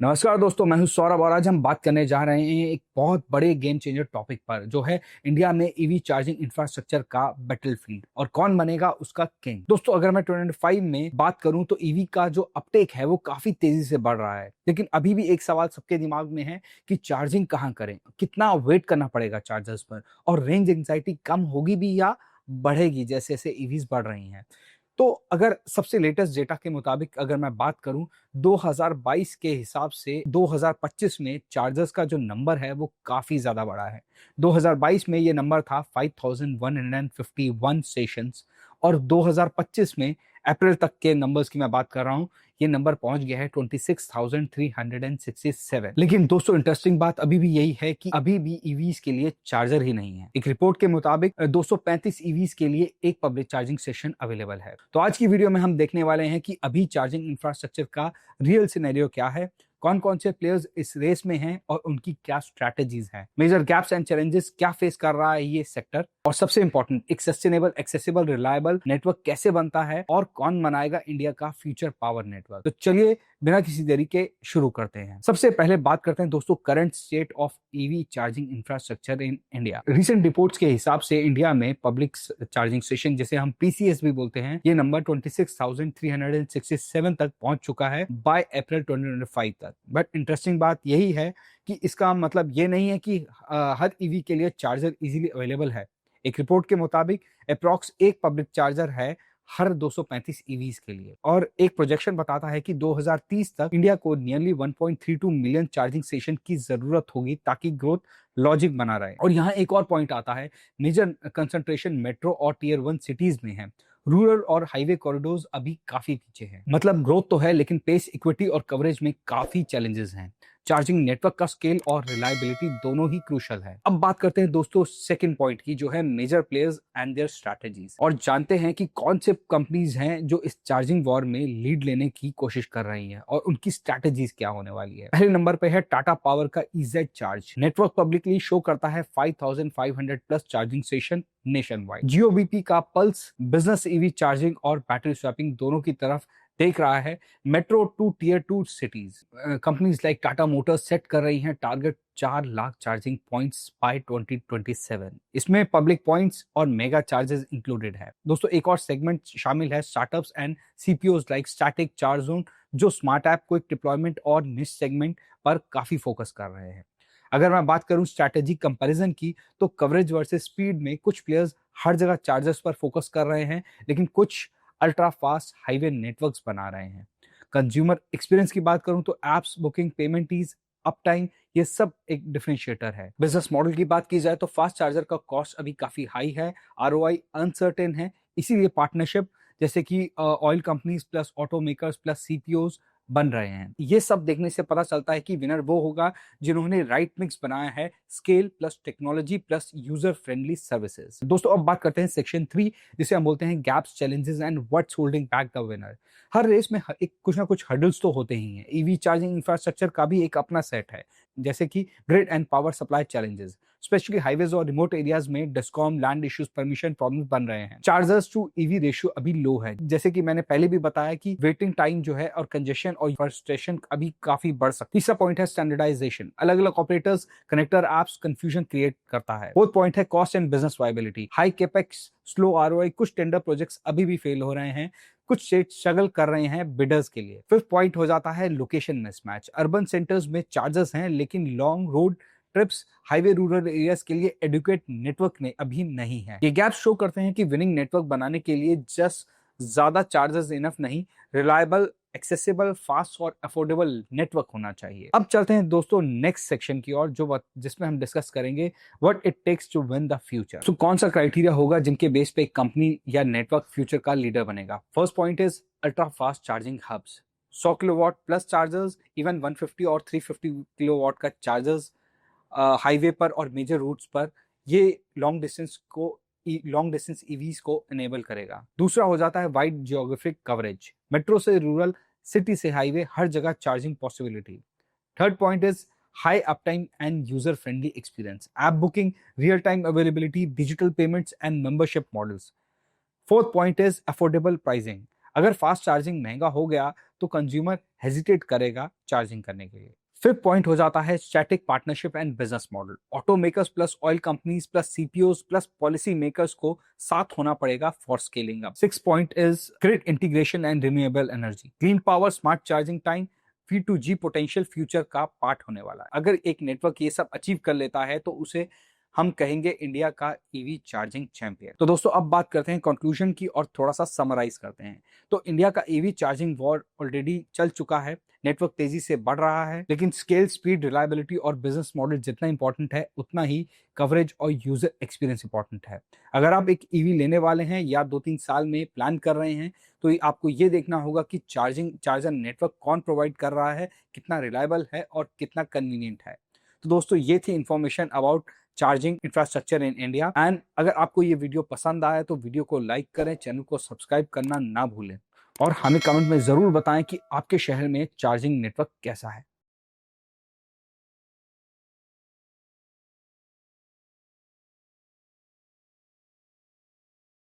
नमस्कार दोस्तों, मैं हूं सौरभ और आज हम बात करने जा रहे हैं एक बहुत बड़े गेम चेंजर टॉपिक पर, जो है इंडिया में ईवी चार्जिंग इंफ्रास्ट्रक्चर का बैटलफील्ड और कौन बनेगा उसका किंग। दोस्तों, अगर मैं 2025 में बात करूं तो ईवी का जो अपटेक है वो काफी तेजी से बढ़ रहा है, लेकिन अभी भी एक सवाल सबके दिमाग में है कि चार्जिंग कहाँ करें, कितना वेट करना पड़ेगा चार्जर्स पर, और रेंज एंजाइटी कम होगी भी या बढ़ेगी जैसे जैसे ईवीज बढ़ रही हैं। तो अगर सबसे लेटेस्ट डेटा के मुताबिक अगर मैं बात करूं, 2022 के हिसाब से 2025 में चार्जर्स का जो नंबर है वो काफी ज्यादा बढ़ा है। 2022 में ये नंबर था 5151 सेशंस, और 2025 में अप्रैल तक के नंबर्स की मैं बात कर रहा हूं, ये नंबर पहुंच गया है 26,367। लेकिन दोस्तों, इंटरेस्टिंग बात अभी भी यही है कि अभी भी ईवीज के लिए चार्जर ही नहीं है। एक रिपोर्ट के मुताबिक 235 ईवीज के लिए एक पब्लिक चार्जिंग स्टेशन अवेलेबल है। तो आज की वीडियो में हम देखने वाले हैं कि अभी चार्जिंग इंफ्रास्ट्रक्चर का रियल सिनेरियो क्या है, कौन कौन से प्लेयर्स इस रेस में हैं और उनकी क्या स्ट्रैटेजीज हैं, मेजर गैप्स एंड चैलेंजेस क्या फेस कर रहा है ये सेक्टर, और सबसे इंपॉर्टेंट, एक सस्टेनेबल, एक्सेसिबल, रिलायबल नेटवर्क कैसे बनता है और कौन बनाएगा इंडिया का फ्यूचर पावर नेटवर्क। तो चलिए बिना किसी देरी के शुरू करते हैं। सबसे पहले बात करते हैं दोस्तों current state of EV charging infrastructure in India. Recent reports के हिसाब से इंडिया में पब्लिक चार्जिंग स्टेशन, जिसे हम पीसीएस भी बोलते हैं, ये नंबर 26,367 तक पहुंच चुका है बाय अप्रैल 2025 तक। बट इंटरेस्टिंग बात यही है कि इसका मतलब ये नहीं है कि हर ईवी के लिए चार्जर इजीली अवेलेबल है। एक रिपोर्ट के मुताबिक अप्रॉक्स एक पब्लिक चार्जर है हर 235 ईवीज के लिए, और एक प्रोजेक्शन बताता है कि 2030 तक इंडिया को नियरली 1.32 मिलियन चार्जिंग स्टेशन की जरूरत होगी ताकि ग्रोथ लॉजिक बना रहे। और यहाँ एक और पॉइंट आता है, मेजर कंसंट्रेशन मेट्रो और टीयर 1 सिटीज में है। रूरल और हाईवे कॉरिडोर्स अभी काफी पीछे हैं। मतलब ग्रोथ तो है, लेकिन पेस, इक्विटी और कवरेज में काफी चैलेंजेस हैं। चार्जिंग नेटवर्क का स्केल और रिलायबिलिटी दोनों ही क्रूशल है। अब बात करते हैं दोस्तों सेकंड पॉइंट की, जो है major players and their strategies, और जानते हैं कि कौन से कंपनीज हैं जो इस चार्जिंग वॉर में लीड लेने की कोशिश कर रही हैं और उनकी स्ट्रैटेजीज क्या होने वाली है। पहले नंबर पे है टाटा पावर का EZ charge. Network publicly show करता है 5,500 plus charging station nationwide. Jio BP का पल्स बिजनेस ईवी चार्जिंग और बैटरी स्वैपिंग दोनों की तरफ देख रहा है। Metro to tier 2 cities, companies like Tata motors set कर रही हैं target 4 lakh charging points by 2027। इसमें पब्लिक पॉइंट्स और मेगा चार्जेस इंक्लूडेड है। दोस्तों, एक और सेगमेंट शामिल है startups and CPOs like static charge zone, जो स्मार्ट ऐप, क्विक डिप्लॉयमेंट और निश सेगमेंट पर काफी फोकस कर रहे हैं। अगर मैं बात करूं स्ट्रैटेजी कंपैरिजन की, तो कवरेज वर्सेस स्पीड में कुछ प्लेयर्स हर जगह चार्जर्स पर फोकस कर रहे हैं, लेकिन कुछ अल्ट्रा फास्ट हाईवे नेटवर्क्स बना रहे हैं। कंज्यूमर एक्सपीरियंस की बात करूं तो apps, booking, payment ease, uptime, ये सब एक डिफरेंशिएटर है। बिजनेस मॉडल की बात की जाए तो फास्ट चार्जर का कॉस्ट अभी काफी हाई है, आरओआई अनसर्टेन है, इसीलिए पार्टनरशिप जैसे कि oil companies plus auto makers plus CPOs बन रहे हैं। ये सब देखने से पता चलता है कि विनर वो होगा जिन्होंने राइट मिक्स बनाया है, scale plus technology plus user friendly services. दोस्तों, अब बात करते हैं सेक्शन 3, जिसे हम बोलते हैं gaps, challenges and what's holding back the winner. हर रेस में एक कुछ ना कुछ हर्डल्स तो होते ही हैं। ईवी चार्जिंग इंफ्रास्ट्रक्चर का भी एक अपना सेट है, जैसे कि grid and power supply challenges, specially highways और रिमोट एरियाज में discom, land issues, permission problems बन रहे हैं। चार्जर्स टू ईवी रेशियो अभी लो है, जैसे कि मैंने पहले भी बताया कि वेटिंग टाइम जो है और कंजेशन और फ्रस्ट्रेशन अभी काफी बढ़ सकती है। तीसरा पॉइंट है स्टैंडर्डाइजेशन। अलग अलग operators, connector apps confusion create करता है। फोर्थ पॉइंट है cost and business viability. High capex, slow ROI, कुछ टेंडर प्रोजेक्ट्स अभी भी फेल हो रहे हैं, कुछ स्टेट स्ट्रगल कर रहे हैं बिडर्स के लिए। फिफ्थ पॉइंट हो जाता है लोकेशन मिसमैच। अर्बन सेंटर्स में चार्जर्स हैं, लेकिन long road trips, highway, rural areas के लिए एडुकेट नेटवर्क में अभी नहीं है। ये गैप शो करते हैं कि विनिंग नेटवर्क बनाने के लिए जस्ट ज्यादा चार्जर्स इनफ नहीं, रिलायबल, एक्सेसिबल, फास्ट और अफोर्डेबल नेटवर्क होना चाहिए। अब चलते हैं दोस्तों नेक्स्ट सेक्शन की ओर, जिसमें हम डिस्कस करेंगे what it takes to win the future. तो कौन सा क्राइटेरिया होगा जिनके बेस पे एक कंपनी या नेटवर्क फ्यूचर का लीडर बनेगा। First point is ultra fast charging hubs. 100 kilowatt plus chargers, even 150 और 350 किलोवाट का चार्जर्स हाईवे पर और मेजर रूट्स पर, ये लॉन्ग डिस्टेंस ईवीज को इनेबल करेगा। दूसरा हो जाता है वाइड जियोग्राफिक कवरेज। मेट्रो से रूरल, सिटी से हाईवे, हर जगह charging possibility. Third point is high uptime and user friendly experience. App booking, real time availability, digital payments and membership models. Fourth point is affordable pricing. अगर fast charging महंगा हो गया तो consumer hesitate करेगा charging करने के लिए। Fifth point हो जाता है static partnership and business model. Auto makers plus oil companies plus CPOs plus policy makers को साथ होना पड़ेगा for scaling up. Six point is grid integration and renewable energy. Clean power, smart charging time, V2G potential future का part होने वाला है। अगर एक नेटवर्क ये सब अचीव कर लेता है तो उसे हम कहेंगे इंडिया का ईवी चार्जिंग चैंपियन। तो दोस्तों अब बात करते हैं कंक्लूजन की और थोड़ा सा समराइज करते हैं। तो इंडिया का ईवी चार्जिंग वॉर ऑलरेडी चल चुका है, नेटवर्क तेजी से बढ़ रहा है, लेकिन स्केल, स्पीड, रिलायबिलिटी और बिजनेस मॉडल जितना इंपॉर्टेंट है उतना ही कवरेज और यूजर एक्सपीरियंस इंपॉर्टेंट है। अगर आप एक ईवी लेने वाले हैं या 2-3 साल में प्लान कर रहे हैं तो आपको ये देखना होगा कि चार्जर नेटवर्क कौन प्रोवाइड कर रहा है, कितना रिलायबल है और कितना कन्वीनियंट है। तो दोस्तों ये थी information about charging infrastructure in India. And अगर आपको ये वीडियो पसंद आया तो वीडियो को लाइक करें, चैनल को सब्सक्राइब करना ना भूलें और हमें कमेंट में जरूर बताएं कि आपके शहर में चार्जिंग नेटवर्क कैसा है।